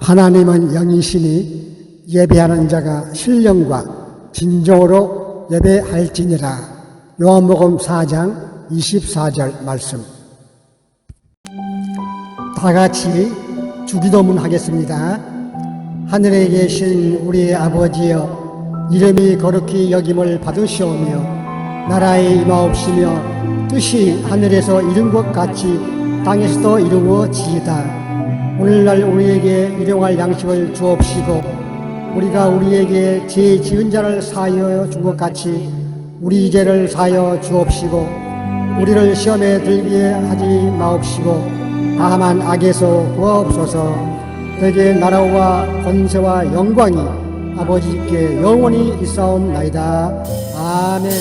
하나님은 영이시니 예배하는 자가 신령과 진정으로 예배할지니라. 요한복음 4장 24절 말씀. 다 같이 주기도문 하겠습니다. 하늘에 계신 우리 아버지여, 이름이 거룩히 여김을 받으시오며 나라의 임하옵시며 뜻이 하늘에서 이룬 것 같이 땅에서도 이루어지이다. 오늘날 우리에게 일용할 양식을 주옵시고 우리가 우리에게 죄 지은 자를 사하여 준 것 같이 우리 죄를 사하여 주옵시고 우리를 시험에 들게 하지 마옵시고 다만 악에서 구하옵소서. 대개 나라와 권세와 영광이 아버지께 영원히 있사옵나이다. 아멘.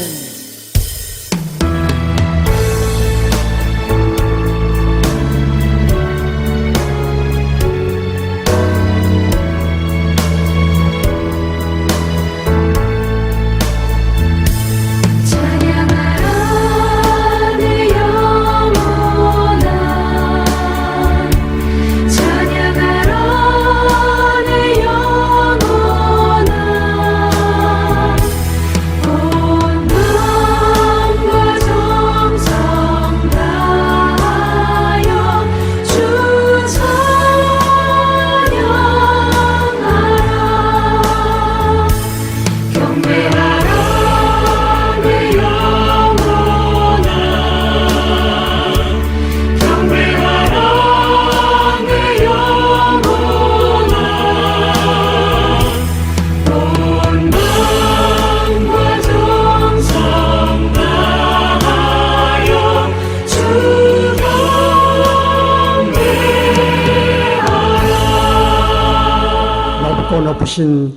높으신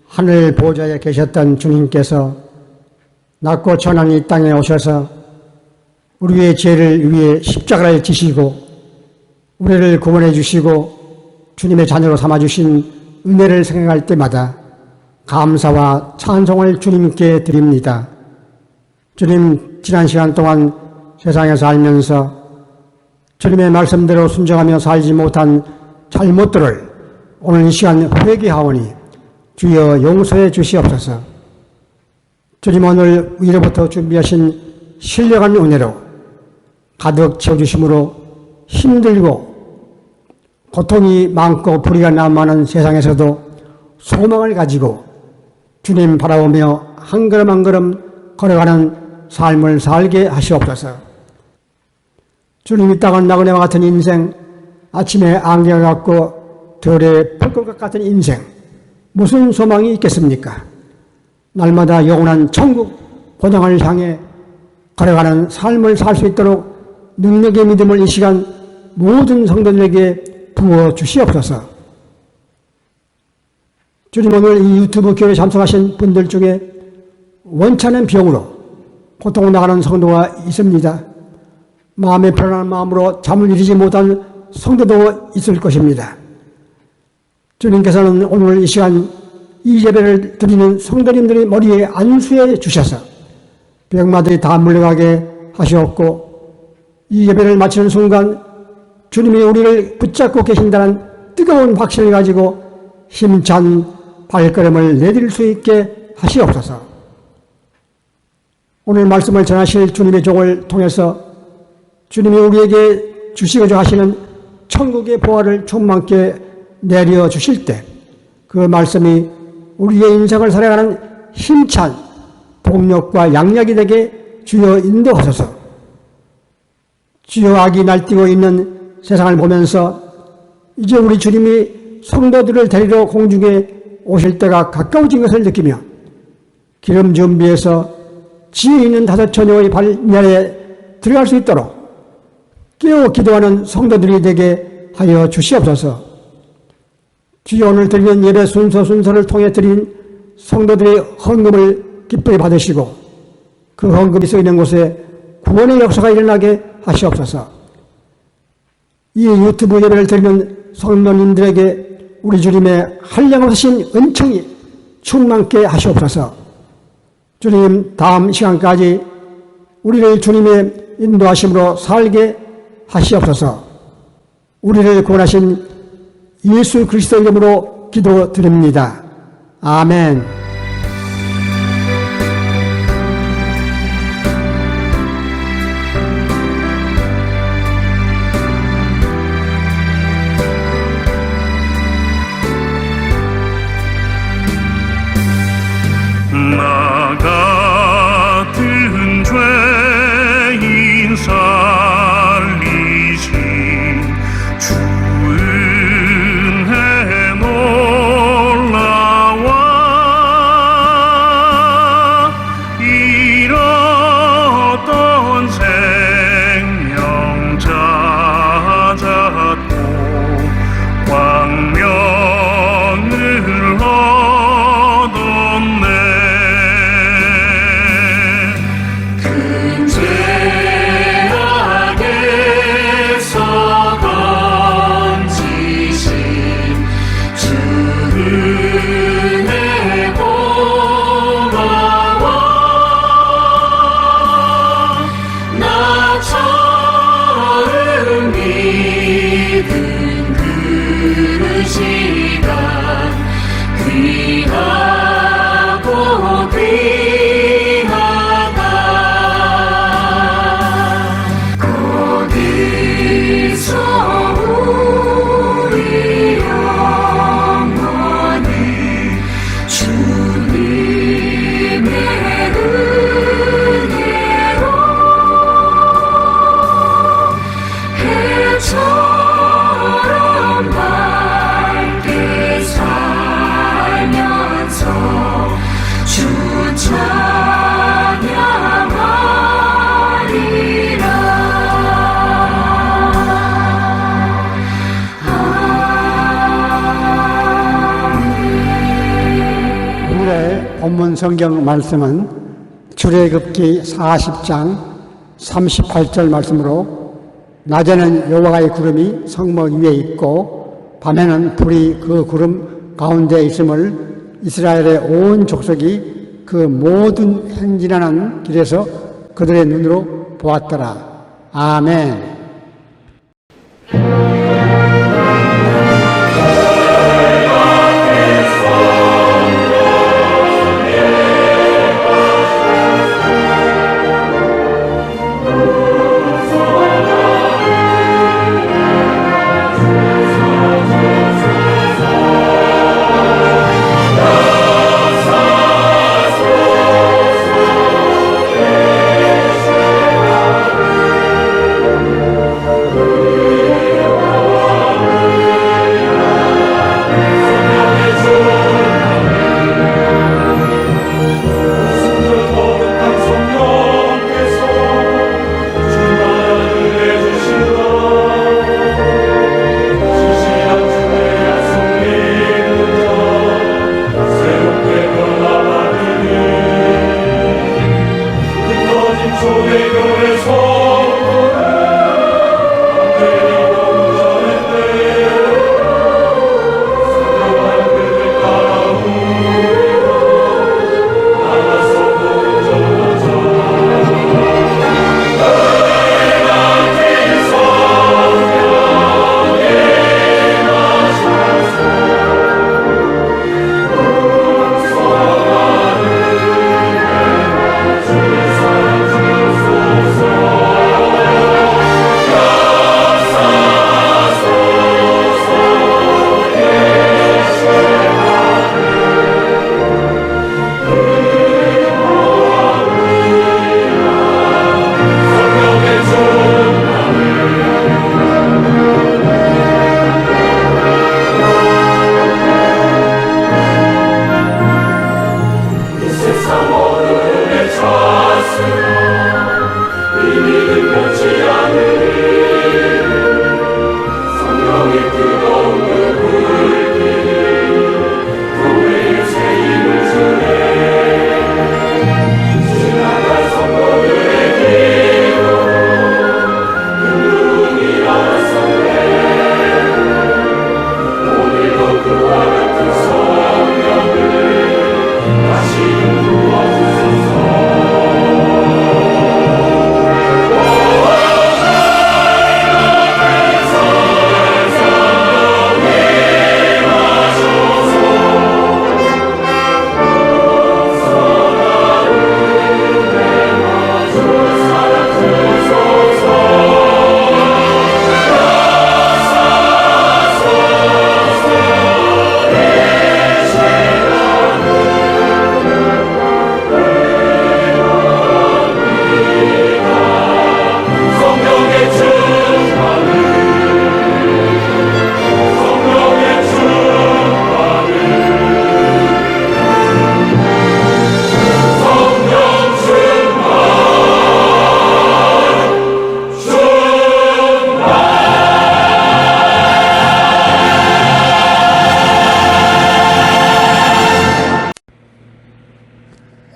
하늘 보좌에 계셨던 주님께서 낮고 천한 이 땅에 오셔서 우리의 죄를 위해 십자가를 지시고 우리를 구원해 주시고 주님의 자녀로 삼아주신 은혜를 생각할 때마다 감사와 찬송을 주님께 드립니다. 주님, 지난 시간 동안 세상에 살면서 주님의 말씀대로 순종하며 살지 못한 잘못들을 오늘 이 시간 회개하오니 주여 용서해 주시옵소서. 주님, 오늘 위로부터 준비하신 신령한 은혜로 가득 채워주심으로 힘들고 고통이 많고 불의가 난무하는 세상에서도 소망을 가지고 주님 바라보며 한 걸음 한 걸음 걸어가는 삶을 살게 하시옵소서. 주님, 이 땅은 나그네와 같은 인생, 아침에 안개가 같고 들에 펄것 같은 인생, 무슨 소망이 있겠습니까? 날마다 영원한 천국 본향을 향해 걸어가는 삶을 살 수 있도록 능력의 믿음을 이 시간 모든 성도들에게 부어 주시옵소서. 주님, 오늘 이 유튜브 교회에 참석하신 분들 중에 원찮은 병으로 고통을 나가는 성도가 있습니다. 마음에 불안한 마음으로 잠을 이루지 못한 성도도 있을 것입니다. 주님께서는 오늘 이 시간 이 예배를 드리는 성도님들의 머리에 안수해 주셔서 병마들이 다 물러가게 하시옵고 이 예배를 마치는 순간 주님이 우리를 붙잡고 계신다는 뜨거운 확신을 가지고 힘찬 발걸음을 내딜 수 있게 하시옵소서. 오늘 말씀을 전하실 주님의 종을 통해서 주님이 우리에게 주시고자 하시는 천국의 보화를 충만케 내려주실 때 그 말씀이 우리의 인생을 살아가는 힘찬 동력과 양약이 되게 주여 인도하소서. 주여, 악이 날뛰고 있는 세상을 보면서 이제 우리 주님이 성도들을 데리러 공중에 오실 때가 가까워진 것을 느끼며 기름 준비해서 지혜 있는 다섯 처녀의 발열에 들어갈 수 있도록 깨어 기도하는 성도들이 되게 하여 주시옵소서. 주여, 오늘 드리는 예배 순서를 통해 드린 성도들의 헌금을 기쁘게 받으시고 그 헌금이 쓰이는 곳에 구원의 역사가 일어나게 하시옵소서. 이 유튜브 예배를 드리는 성도님들에게 우리 주님의 한량없으신 은총이 충만케 하시옵소서. 주님, 다음 시간까지 우리를 주님의 인도하심으로 살게 하시옵소서. 우리를 구원하신 예수 그리스도 이름으로 기도드립니다. 아멘. 나 같은 죄인 살리신 주 은혜 놀라와 잃었던 생명 찾았고 광명을 얻었네. 본문 성경 말씀은 출애굽기 40장 38절 말씀으로 낮에는 여호와의 구름이 성막 위에 있고 밤에는 불이 그 구름 가운데 있음을 이스라엘의 온 족속이 그 모든 행진하는 길에서 그들의 눈으로 보았더라. 아멘.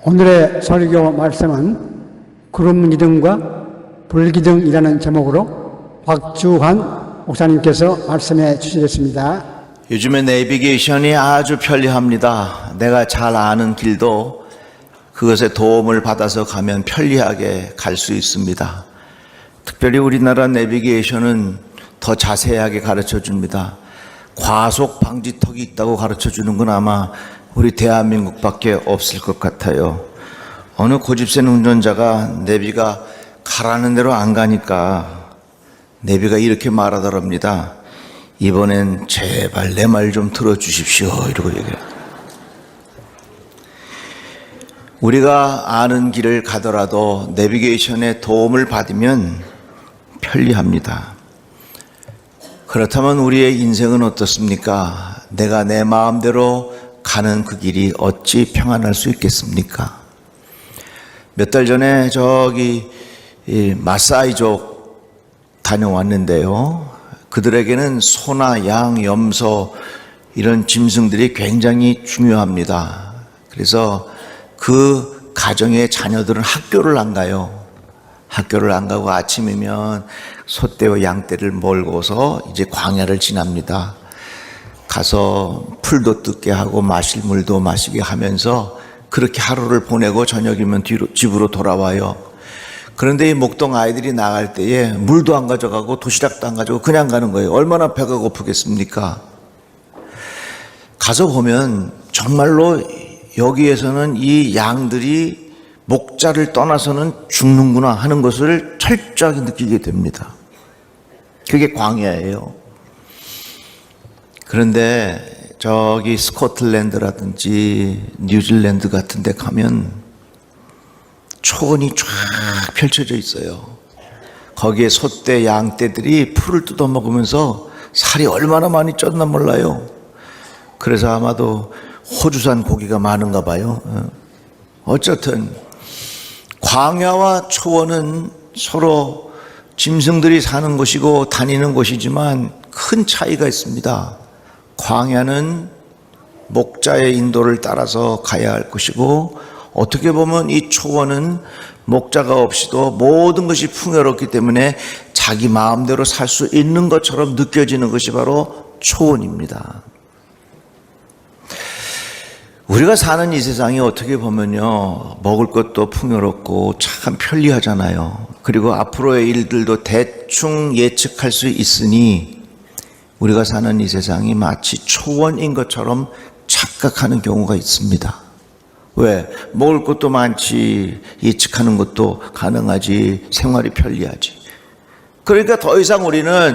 오늘의 설교 말씀은 구름 기둥과 불기둥이라는 제목으로 박주환 목사님께서 말씀해 주시겠습니다. 요즘에 내비게이션이 아주 편리합니다. 내가 잘 아는 길도 그것의 도움을 받아서 가면 편리하게 갈 수 있습니다. 특별히 우리나라 내비게이션은 더 자세하게 가르쳐 줍니다. 과속 방지턱이 있다고 가르쳐 주는 건 아마 우리 대한민국밖에 없을 것 같아요. 어느 고집센 운전자가 내비가 가라는 대로 안 가니까 내비가 이렇게 말하더랍니다. 이번엔 제발 내 말 좀 들어주십시오. 이러고 얘기해요. 우리가 아는 길을 가더라도 내비게이션의 도움을 받으면 편리합니다. 그렇다면 우리의 인생은 어떻습니까? 내가 내 마음대로 가는 그 길이 어찌 평안할 수 있겠습니까? 몇 달 전에 저기 마사이족 다녀왔는데요. 그들에게는 소나 양, 염소 이런 짐승들이 굉장히 중요합니다. 그래서 그 가정의 자녀들은 학교를 안 가요. 학교를 안 가고 아침이면 소떼와 양떼를 몰고서 이제 광야를 지납니다. 가서 풀도 뜯게 하고 마실 물도 마시게 하면서 그렇게 하루를 보내고 저녁이면 집으로 돌아와요. 그런데 이 목동 아이들이 나갈 때에 물도 안 가져가고 도시락도 안 가져가고 그냥 가는 거예요. 얼마나 배가 고프겠습니까? 가서 보면 정말로 여기에서는 이 양들이 목자를 떠나서는 죽는구나 하는 것을 철저하게 느끼게 됩니다. 그게 광야예요. 그런데 저기 스코틀랜드라든지 뉴질랜드 같은 데 가면 초원이 쫙 펼쳐져 있어요. 거기에 소떼, 양떼들이 풀을 뜯어먹으면서 살이 얼마나 많이 쪘나 몰라요. 그래서 아마도 호주산 고기가 많은가 봐요. 어쨌든 광야와 초원은 서로 짐승들이 사는 곳이고 다니는 곳이지만 큰 차이가 있습니다. 광야는 목자의 인도를 따라서 가야 할 것이고 어떻게 보면 이 초원은 목자가 없이도 모든 것이 풍요롭기 때문에 자기 마음대로 살 수 있는 것처럼 느껴지는 것이 바로 초원입니다. 우리가 사는 이 세상이 어떻게 보면요, 먹을 것도 풍요롭고 참 편리하잖아요. 그리고 앞으로의 일들도 대충 예측할 수 있으니 우리가 사는 이 세상이 마치 초원인 것처럼 착각하는 경우가 있습니다. 왜? 먹을 것도 많지, 예측하는 것도 가능하지, 생활이 편리하지. 그러니까 더 이상 우리는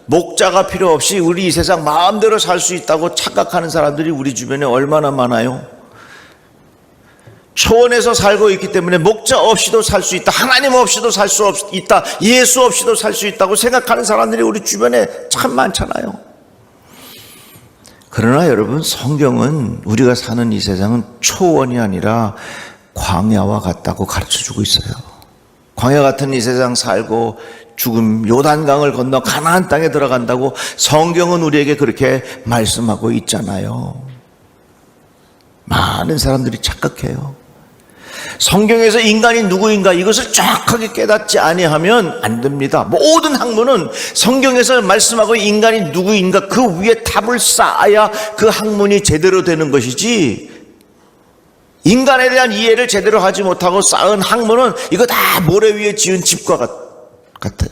목자가 필요 없이 우리 이 세상 마음대로 살 수 있다고 착각하는 사람들이 우리 주변에 얼마나 많아요. 초원에서 살고 있기 때문에 목자 없이도 살 수 있다, 하나님 없이도 살 수 있다, 예수 없이도 살 수 있다고 생각하는 사람들이 우리 주변에 참 많잖아요. 그러나 여러분, 성경은 우리가 사는 이 세상은 초원이 아니라 광야와 같다고 가르쳐주고 있어요. 광야 같은 이 세상 살고 죽음 요단강을 건너 가나안 땅에 들어간다고 성경은 우리에게 그렇게 말씀하고 있잖아요. 많은 사람들이 착각해요. 성경에서 인간이 누구인가 이것을 정확하게 깨닫지 아니하면 안 됩니다. 모든 학문은 성경에서 말씀하고 인간이 누구인가 그 위에 답을 쌓아야 그 학문이 제대로 되는 것이지, 인간에 대한 이해를 제대로 하지 못하고 쌓은 학문은 이거 다 모래 위에 지은 집과 같아요.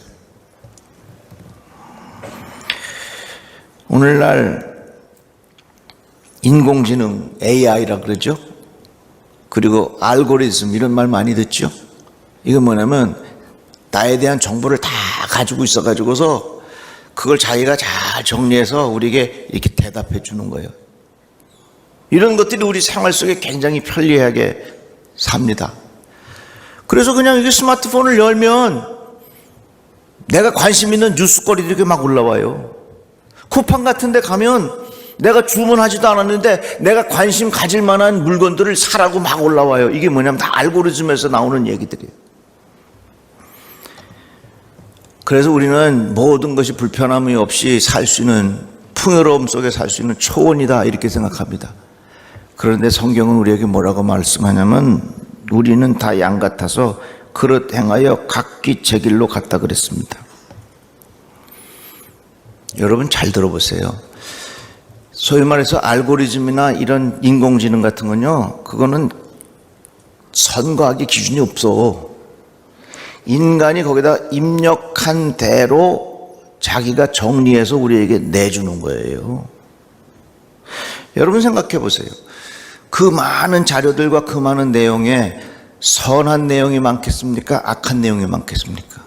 오늘날 인공지능 AI라 그러죠. 그리고 알고리즘 이런 말 많이 듣죠. 이건 뭐냐면 나에 대한 정보를 다 가지고 있어가지고서 그걸 자기가 잘 정리해서 우리에게 이렇게 대답해 주는 거예요. 이런 것들이 우리 생활 속에 굉장히 편리하게 삽니다. 그래서 그냥 이게 스마트폰을 열면 내가 관심 있는 뉴스거리들이 이렇게 막 올라와요. 쿠팡 같은 데 가면 내가 주문하지도 않았는데 내가 관심 가질 만한 물건들을 사라고 막 올라와요. 이게 뭐냐면 다 알고리즘에서 나오는 얘기들이에요. 그래서 우리는 모든 것이 불편함이 없이 살 수 있는, 풍요로움 속에 살 수 있는 초원이다 이렇게 생각합니다. 그런데 성경은 우리에게 뭐라고 말씀하냐면 우리는 다 양 같아서 그릇 행하여 각기 제 길로 갔다 그랬습니다. 여러분 잘 들어보세요. 소위 말해서 알고리즘이나 이런 인공지능 같은 건요, 그거는 선과학의 기준이 없어. 인간이 거기다 입력한 대로 자기가 정리해서 우리에게 내주는 거예요. 여러분 생각해 보세요. 그 많은 자료들과 그 많은 내용에 선한 내용이 많겠습니까? 악한 내용이 많겠습니까?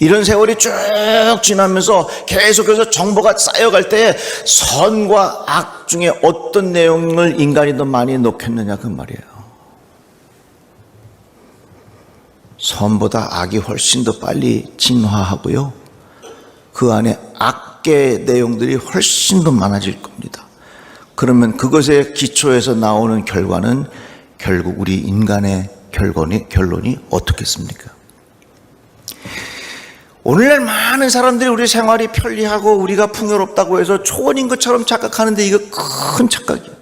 이런 세월이 쭉 지나면서 계속해서 정보가 쌓여갈 때 선과 악 중에 어떤 내용을 인간이 더 많이 넣겠느냐 그 말이에요. 선보다 악이 훨씬 더 빨리 진화하고요, 그 안에 악의 내용들이 훨씬 더 많아질 겁니다. 그러면 그것에 기초해서 나오는 결과는 결국 우리 인간의 결론이 어떻겠습니까? 오늘날 많은 사람들이 우리 생활이 편리하고 우리가 풍요롭다고 해서 초원인 것처럼 착각하는데 이거 큰 착각이에요.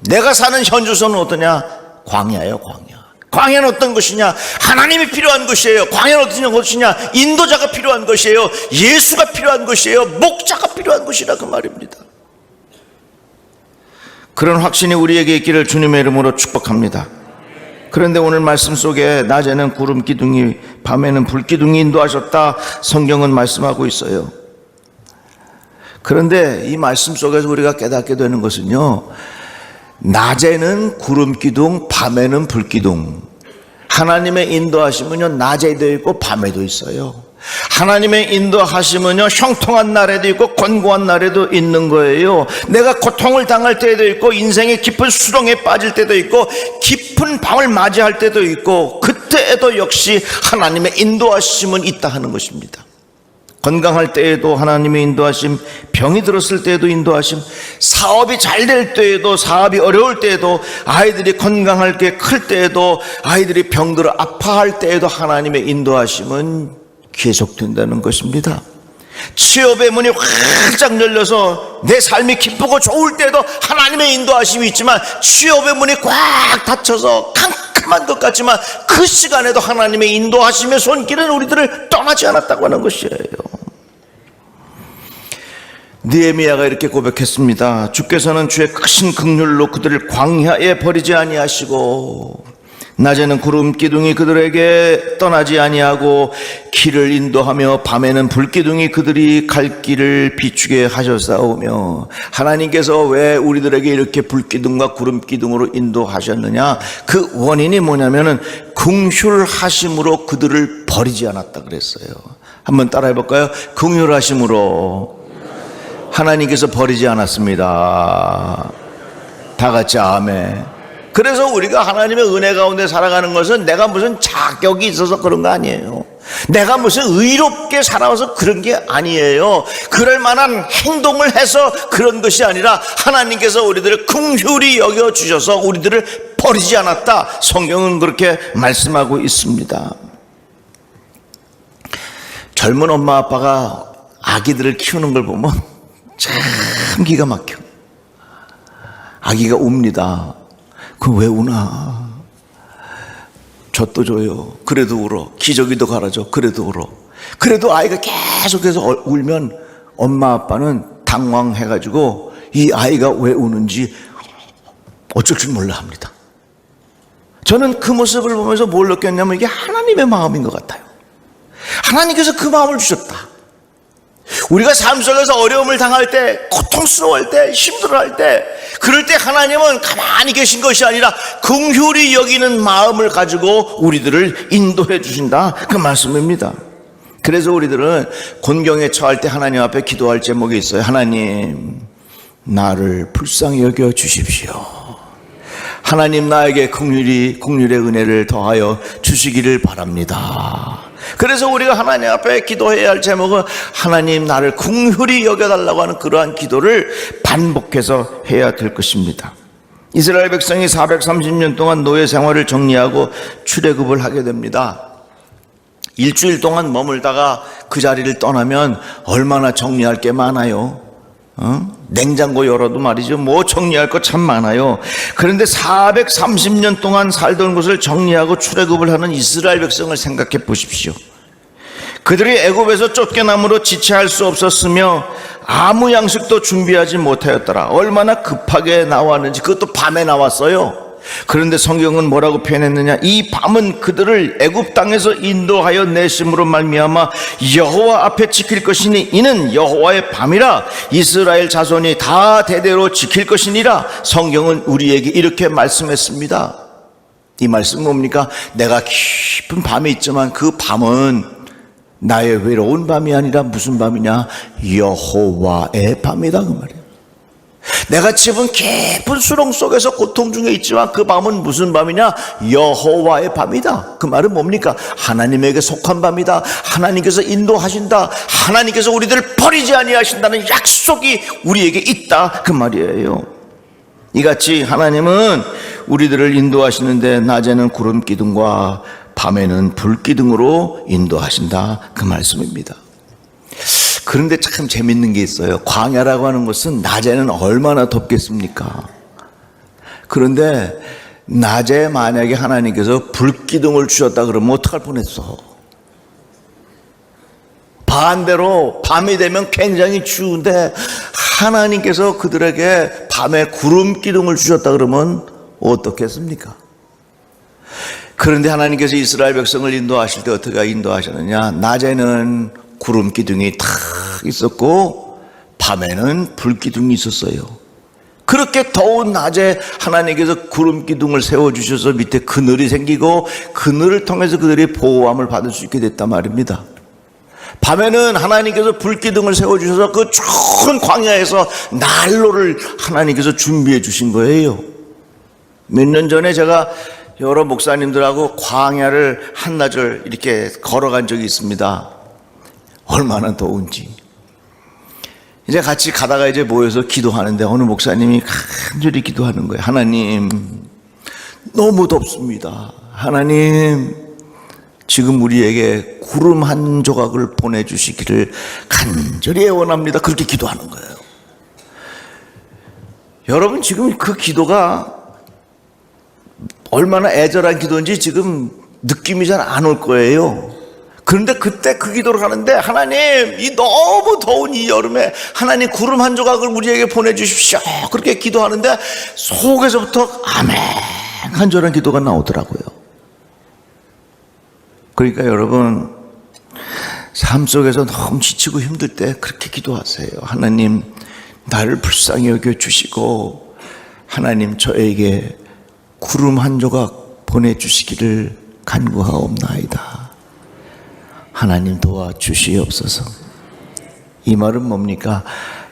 내가 사는 현주소는 어떠냐? 광야예요, 광야. 광야는 어떤 것이냐? 하나님이 필요한 것이에요. 광야는 어떤 것이냐? 인도자가 필요한 것이에요. 예수가 필요한 것이에요. 목자가 필요한 것이라 그 말입니다. 그런 확신이 우리에게 있기를 주님의 이름으로 축복합니다. 그런데 오늘 말씀 속에 낮에는 구름 기둥이, 밤에는 불 기둥이 인도하셨다, 성경은 말씀하고 있어요. 그런데 이 말씀 속에서 우리가 깨닫게 되는 것은요, 낮에는 구름 기둥, 밤에는 불 기둥. 하나님의 인도하심은요, 낮에도 있고 밤에도 있어요. 하나님의 인도하심은요, 형통한 날에도 있고 권고한 날에도 있는 거예요. 내가 고통을 당할 때도 있고 인생의 깊은 수렁에 빠질 때도 있고 깊은 밤을 맞이할 때도 있고, 그때에도 역시 하나님의 인도하심은 있다 하는 것입니다. 건강할 때에도 하나님의 인도하심, 병이 들었을 때에도 인도하심, 사업이 잘 될 때에도, 사업이 어려울 때에도, 아이들이 건강할 게 클 때에도, 아이들이 병들어 아파할 때에도 하나님의 인도하심은 계속된다는 것입니다. 취업의 문이 활짝 열려서 내 삶이 기쁘고 좋을 때도 하나님의 인도하심이 있지만, 취업의 문이 꽉 닫혀서 캄캄한 것 같지만 그 시간에도 하나님의 인도하심의 손길은 우리들을 떠나지 않았다고 하는 것이에요. 느헤미야가 이렇게 고백했습니다. 주께서는 주의 크신 긍휼로 그들을 광야에 버리지 아니하시고 낮에는 구름 기둥이 그들에게 떠나지 아니하고 길을 인도하며 밤에는 불 기둥이 그들이 갈 길을 비추게 하셨사오며, 하나님께서 왜 우리들에게 이렇게 불 기둥과 구름 기둥으로 인도하셨느냐? 그 원인이 뭐냐면은 긍휼하심으로 그들을 버리지 않았다 그랬어요. 한번 따라해 볼까요? 긍휼하심으로 하나님께서 버리지 않았습니다. 다 같이 아멘. 그래서 우리가 하나님의 은혜 가운데 살아가는 것은 내가 무슨 자격이 있어서 그런 거 아니에요. 내가 무슨 의롭게 살아와서 그런 게 아니에요. 그럴 만한 행동을 해서 그런 것이 아니라 하나님께서 우리들을 긍휼히 여겨주셔서 우리들을 버리지 않았다. 성경은 그렇게 말씀하고 있습니다. 젊은 엄마 아빠가 아기들을 키우는 걸 보면 참 기가 막혀. 아기가 웁니다. 그 왜 우나? 젖도 줘요. 그래도 울어. 기저귀도 갈아줘. 그래도 울어. 그래도 아이가 계속해서 울면 엄마 아빠는 당황해가지고 이 아이가 왜 우는지 어쩔 줄 몰라 합니다. 저는 그 모습을 보면서 뭘 느꼈냐면 이게 하나님의 마음인 것 같아요. 하나님께서 그 마음을 주셨다. 우리가 삶 속에서 어려움을 당할 때, 고통스러워할 때, 힘들어할 때, 그럴 때 하나님은 가만히 계신 것이 아니라 긍휼히 여기는 마음을 가지고 우리들을 인도해 주신다, 그 말씀입니다. 그래서 우리들은 곤경에 처할 때 하나님 앞에 기도할 제목이 있어요. 하나님, 나를 불쌍히 여겨 주십시오. 하나님, 나에게 긍휼의 은혜를 더하여 주시기를 바랍니다. 그래서 우리가 하나님 앞에 기도해야 할 제목은 하나님, 나를 긍휼히 여겨달라고 하는 그러한 기도를 반복해서 해야 될 것입니다. 이스라엘 백성이 430년 동안 노예 생활을 정리하고 출애굽을 하게 됩니다. 일주일 동안 머물다가 그 자리를 떠나면 얼마나 정리할 게 많아요. 냉장고 열어도 말이죠. 뭐 정리할 거 참 많아요. 그런데 430년 동안 살던 곳을 정리하고 출애굽을 하는 이스라엘 백성을 생각해 보십시오. 그들이 애굽에서 쫓겨남으로 지체할 수 없었으며 아무 양식도 준비하지 못하였더라. 얼마나 급하게 나왔는지. 그것도 밤에 나왔어요. 그런데 성경은 뭐라고 표현했느냐? 이 밤은 그들을 애굽 땅에서 인도하여 내심으로 말미암아 여호와 앞에 지킬 것이니 이는 여호와의 밤이라 이스라엘 자손이 다 대대로 지킬 것이니라. 성경은 우리에게 이렇게 말씀했습니다. 이 말씀은 뭡니까? 내가 깊은 밤에 있지만 그 밤은 나의 외로운 밤이 아니라 무슨 밤이냐? 여호와의 밤이다 그 말이에요. 내가 지금 깊은 수렁 속에서 고통 중에 있지만 그 밤은 무슨 밤이냐? 여호와의 밤이다. 그 말은 뭡니까? 하나님에게 속한 밤이다. 하나님께서 인도하신다. 하나님께서 우리들을 버리지 아니하신다는 약속이 우리에게 있다 그 말이에요. 이같이 하나님은 우리들을 인도하시는데 낮에는 구름 기둥과 밤에는 불 기둥으로 인도하신다 그 말씀입니다. 그런데 참 재밌는 게 있어요. 광야라고 하는 것은 낮에는 얼마나 덥겠습니까? 그런데 낮에 만약에 하나님께서 불기둥을 주셨다 그러면 어떡할 뻔했어? 반대로 밤이 되면 굉장히 추운데 하나님께서 그들에게 밤에 구름 기둥을 주셨다 그러면 어떻겠습니까? 그런데 하나님께서 이스라엘 백성을 인도하실 때 어떻게 인도하셨느냐? 낮에는 구름 기둥이 탁 있었고 밤에는 불 기둥이 있었어요. 그렇게 더운 낮에 하나님께서 구름 기둥을 세워주셔서 밑에 그늘이 생기고 그늘을 통해서 그들이 보호함을 받을 수 있게 됐단 말입니다. 밤에는 하나님께서 불 기둥을 세워주셔서 그 추운 광야에서 난로를 하나님께서 준비해 주신 거예요. 몇 년 전에 제가 여러 목사님들하고 광야를 한나절 이렇게 걸어간 적이 있습니다. 얼마나 더운지. 이제 같이 가다가 이제 모여서 기도하는데 어느 목사님이 간절히 기도하는 거예요. 하나님, 너무 덥습니다. 하나님, 지금 우리에게 구름 한 조각을 보내주시기를 간절히 애원합니다. 그렇게 기도하는 거예요. 여러분, 지금 그 기도가 얼마나 애절한 기도인지 지금 느낌이 잘 안 올 거예요. 그런데 그때 그 기도를 하는데 하나님, 이 너무 더운 이 여름에 하나님 구름 한 조각을 우리에게 보내주십시오. 그렇게 기도하는데 속에서부터 아멘 간절한 기도가 나오더라고요. 그러니까 여러분, 삶 속에서 너무 지치고 힘들 때 그렇게 기도하세요. 하나님, 나를 불쌍히 여겨주시고 하나님, 저에게 구름 한 조각 보내주시기를 간구하옵나이다. 하나님 도와주시옵소서. 이 말은 뭡니까?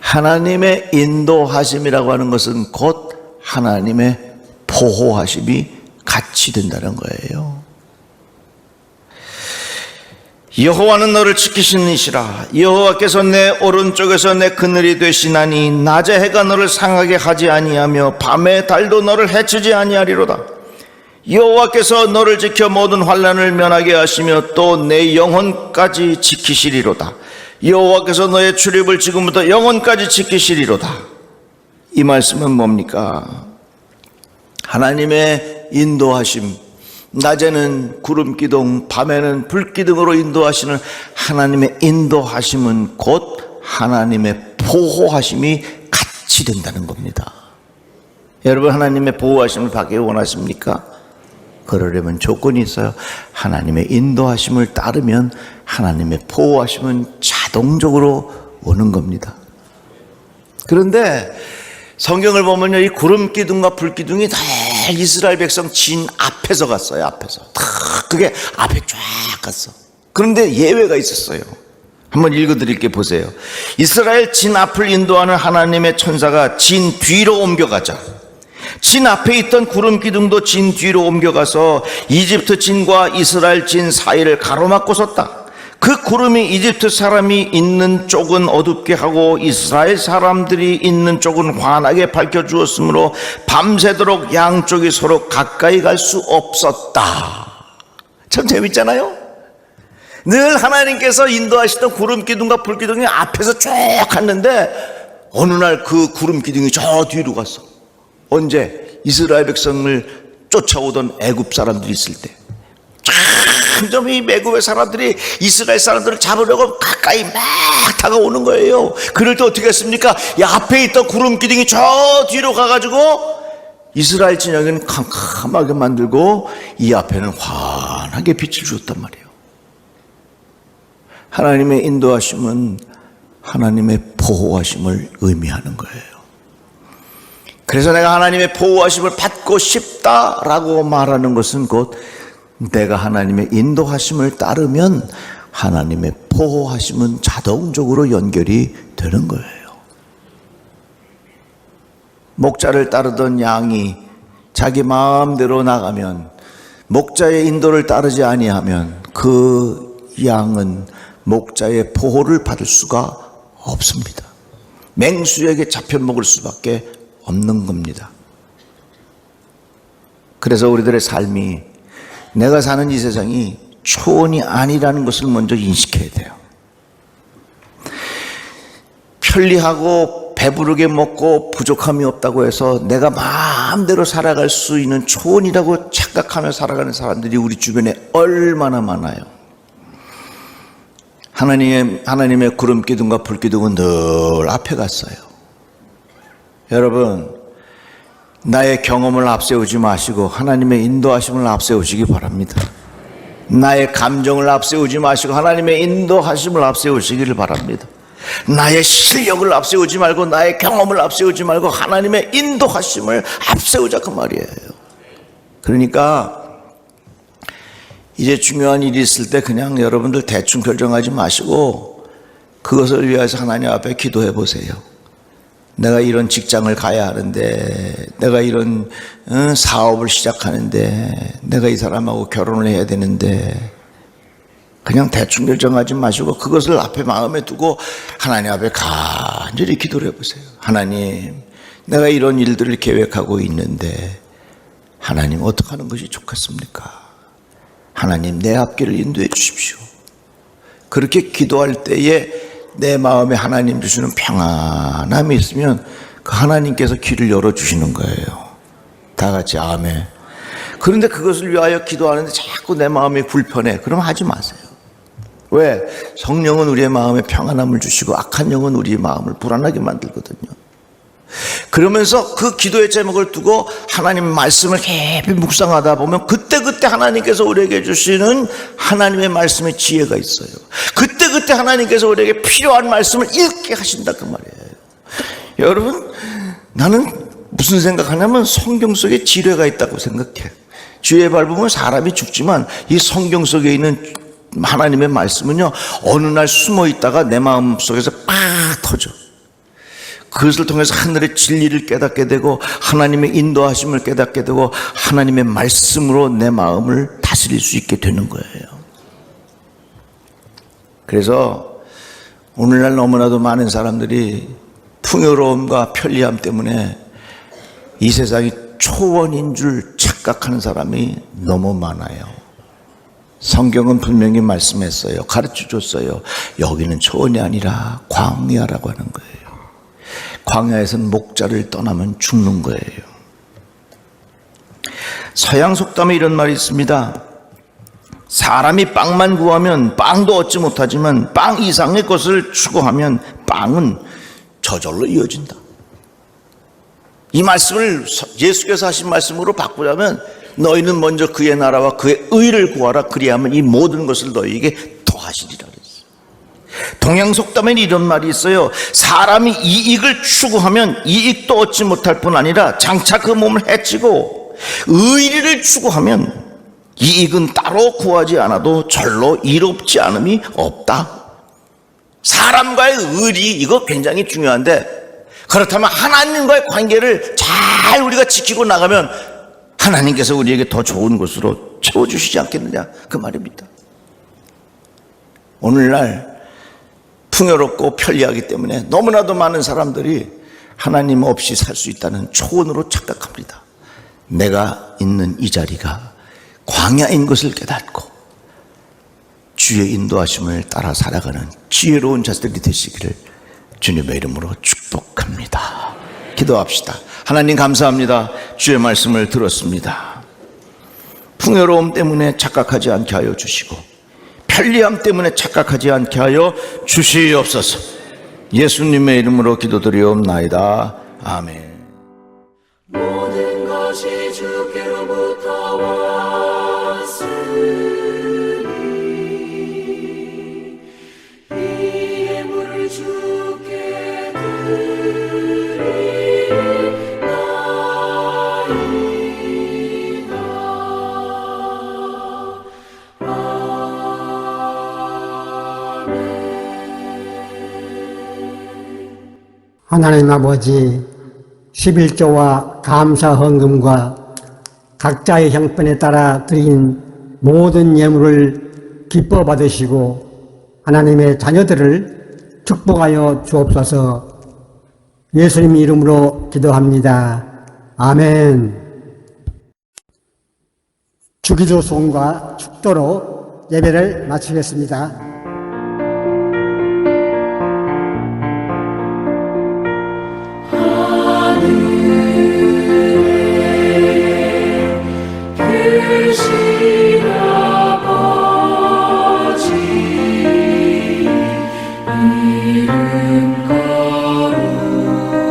하나님의 인도하심이라고 하는 것은 곧 하나님의 보호하심이 같이 된다는 거예요. 여호와는 너를 지키시니시라. 여호와께서 내 오른쪽에서 내 그늘이 되시나니 낮에 해가 너를 상하게 하지 아니하며 밤에 달도 너를 해치지 아니하리로다. 여호와께서 너를 지켜 모든 환난을 면하게 하시며 또 내 영혼까지 지키시리로다. 여호와께서 너의 출입을 지금부터 영혼까지 지키시리로다. 이 말씀은 뭡니까? 하나님의 인도하심, 낮에는 구름 기둥, 밤에는 불 기둥으로 인도하시는 하나님의 인도하심은 곧 하나님의 보호하심이 같이 된다는 겁니다. 여러분, 하나님의 보호하심을 받기 원하십니까? 그러려면 조건이 있어요. 하나님의 인도하심을 따르면 하나님의 보호하심은 자동적으로 오는 겁니다. 그런데 성경을 보면요, 이 구름 기둥과 불 기둥이 다 이스라엘 백성 진 앞에서 갔어요. 앞에서 다 그게 앞에 쫙 갔어. 그런데 예외가 있었어요. 한번 읽어드릴게 보세요. 이스라엘 진 앞을 인도하는 하나님의 천사가 진 뒤로 옮겨가자. 진 앞에 있던 구름 기둥도 진 뒤로 옮겨가서 이집트 진과 이스라엘 진 사이를 가로막고 섰다. 그 구름이 이집트 사람이 있는 쪽은 어둡게 하고 이스라엘 사람들이 있는 쪽은 환하게 밝혀주었으므로 밤새도록 양쪽이 서로 가까이 갈 수 없었다. 참 재밌잖아요. 늘 하나님께서 인도하시던 구름 기둥과 불 기둥이 앞에서 쭉 갔는데 어느 날 그 구름 기둥이 저 뒤로 갔어. 언제? 이스라엘 백성을 쫓아오던 애굽 사람들이 있을 때. 점점 이 애굽의 사람들이 이스라엘 사람들을 잡으려고 가까이 막 다가오는 거예요. 그럴 때 어떻게 했습니까? 이 앞에 있던 구름 기둥이 저 뒤로 가가지고 이스라엘 진영은 캄캄하게 만들고 이 앞에는 환하게 빛을 주었단 말이에요. 하나님의 인도하심은 하나님의 보호하심을 의미하는 거예요. 그래서 내가 하나님의 보호하심을 받고 싶다라고 말하는 것은 곧 내가 하나님의 인도하심을 따르면 하나님의 보호하심은 자동적으로 연결이 되는 거예요. 목자를 따르던 양이 자기 마음대로 나가면, 목자의 인도를 따르지 아니하면 그 양은 목자의 보호를 받을 수가 없습니다. 맹수에게 잡혀 먹을 수밖에 없는 겁니다. 그래서 우리들의 삶이, 내가 사는 이 세상이 초원이 아니라는 것을 먼저 인식해야 돼요. 편리하고 배부르게 먹고 부족함이 없다고 해서 내가 마음대로 살아갈 수 있는 초원이라고 착각하며 살아가는 사람들이 우리 주변에 얼마나 많아요. 하나님의 구름 기둥과 불 기둥은 늘 앞에 갔어요. 여러분, 나의 경험을 앞세우지 마시고 하나님의 인도하심을 앞세우시기 바랍니다. 나의 감정을 앞세우지 마시고 하나님의 인도하심을 앞세우시기를 바랍니다. 나의 실력을 앞세우지 말고 나의 경험을 앞세우지 말고 하나님의 인도하심을 앞세우자, 그 말이에요. 그러니까 이제 중요한 일이 있을 때 그냥 여러분들 대충 결정하지 마시고 그것을 위해서 하나님 앞에 기도해 보세요. 내가 이런 직장을 가야 하는데, 내가 이런 사업을 시작하는데, 내가 이 사람하고 결혼을 해야 되는데, 그냥 대충 결정하지 마시고 그것을 앞에 마음에 두고 하나님 앞에 간절히 기도를 해보세요. 하나님, 내가 이런 일들을 계획하고 있는데 하나님 어떻게 하는 것이 좋겠습니까? 하나님, 내 앞길을 인도해 주십시오. 그렇게 기도할 때에 내 마음에 하나님 주시는 평안함이 있으면 그 하나님께서 길을 열어주시는 거예요. 다 같이 아멘. 그런데 그것을 위하여 기도하는데 자꾸 내 마음이 불편해. 그러면 하지 마세요. 왜? 성령은 우리의 마음에 평안함을 주시고 악한 영은 우리의 마음을 불안하게 만들거든요. 그러면서 그 기도의 제목을 두고 하나님 말씀을 깊이 묵상하다 보면 그때그때 하나님께서 우리에게 주시는 하나님의 말씀의 지혜가 있어요. 그때그때 하나님께서 우리에게 필요한 말씀을 읽게 하신다, 그 말이에요. 여러분, 나는 무슨 생각하냐면 성경 속에 지뢰가 있다고 생각해. 쥐에 밟으면 사람이 죽지만 이 성경 속에 있는 하나님의 말씀은요, 어느 날 숨어 있다가 내 마음 속에서 팍 터져. 그것을 통해서 하늘의 진리를 깨닫게 되고 하나님의 인도하심을 깨닫게 되고 하나님의 말씀으로 내 마음을 다스릴 수 있게 되는 거예요. 그래서 오늘날 너무나도 많은 사람들이 풍요로움과 편리함 때문에 이 세상이 초원인 줄 착각하는 사람이 너무 많아요. 성경은 분명히 말씀했어요. 가르쳐줬어요. 여기는 초원이 아니라 광야라고 하는 거예요. 광야에서는 목자를 떠나면 죽는 거예요. 서양 속담에 이런 말이 있습니다. 사람이 빵만 구하면 빵도 얻지 못하지만 빵 이상의 것을 추구하면 빵은 저절로 이어진다. 이 말씀을 예수께서 하신 말씀으로 바꾸자면 너희는 먼저 그의 나라와 그의 의를 구하라. 그리하면 이 모든 것을 너희에게 더하시리라. 동양 속담에는 이런 말이 있어요. 사람이 이익을 추구하면 이익도 얻지 못할 뿐 아니라 장차 그 몸을 해치고 의리를 추구하면 이익은 따로 구하지 않아도 절로 이롭지 않음이 없다. 사람과의 의리, 이거 굉장히 중요한데, 그렇다면 하나님과의 관계를 잘 우리가 지키고 나가면 하나님께서 우리에게 더 좋은 것으로 채워주시지 않겠느냐, 그 말입니다. 오늘날 풍요롭고 편리하기 때문에 너무나도 많은 사람들이 하나님 없이 살 수 있다는 초원으로 착각합니다. 내가 있는 이 자리가 광야인 것을 깨닫고 주의 인도하심을 따라 살아가는 지혜로운 자들이 되시기를 주님의 이름으로 축복합니다. 바랍니다. 기도합시다. 하나님 감사합니다. 주의 말씀을 들었습니다. 풍요로움 때문에 착각하지 않게 하여 주시고 편리함 때문에 착각하지 않게 하여 주시옵소서. 예수님의 이름으로 기도드리옵나이다. 아멘. 모든 것이 주께로부터 왔으니 이 예물을 주께 드리나이다. 하나님 아버지, 11조와 감사 헌금과 각자의 형편에 따라 드린 모든 예물을 기뻐 받으시고 하나님의 자녀들을 축복하여 주옵소서. 예수님 이름으로 기도합니다. 아멘. 주기도 송과 축도로 예배를 마치겠습니다. 계신 아버지 이름 거룩하사 주님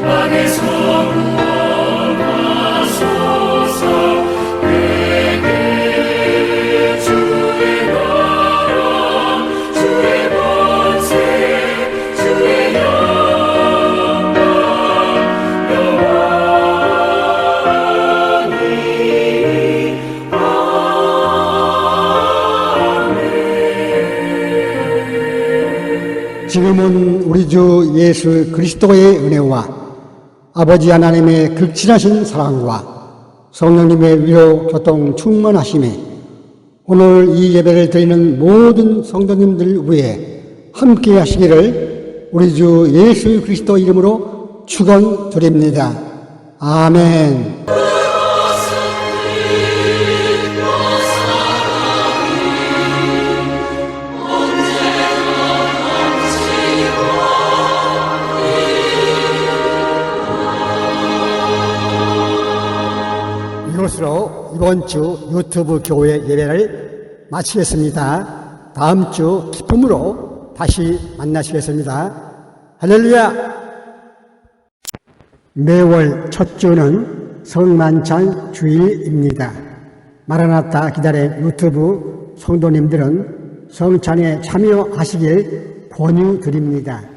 나라 임하시고 뜻이 지금은 우리 주 예수 그리스도의 은혜와 아버지 하나님의 극진하신 사랑과 성령님의 위로 교통 충만하심에 오늘 이 예배를 드리는 모든 성도님들 위해 함께 하시기를 우리 주 예수 그리스도 이름으로 축원드립니다. 아멘. 이것으로 이번 주 유튜브 교회 예배를 마치겠습니다. 다음 주 기쁨으로 다시 만나시겠습니다. 할렐루야! 매월 첫 주는 성만찬 주일입니다. 마라나타 기다린 유튜브 성도님들은 성찬에 참여하시길 권유드립니다.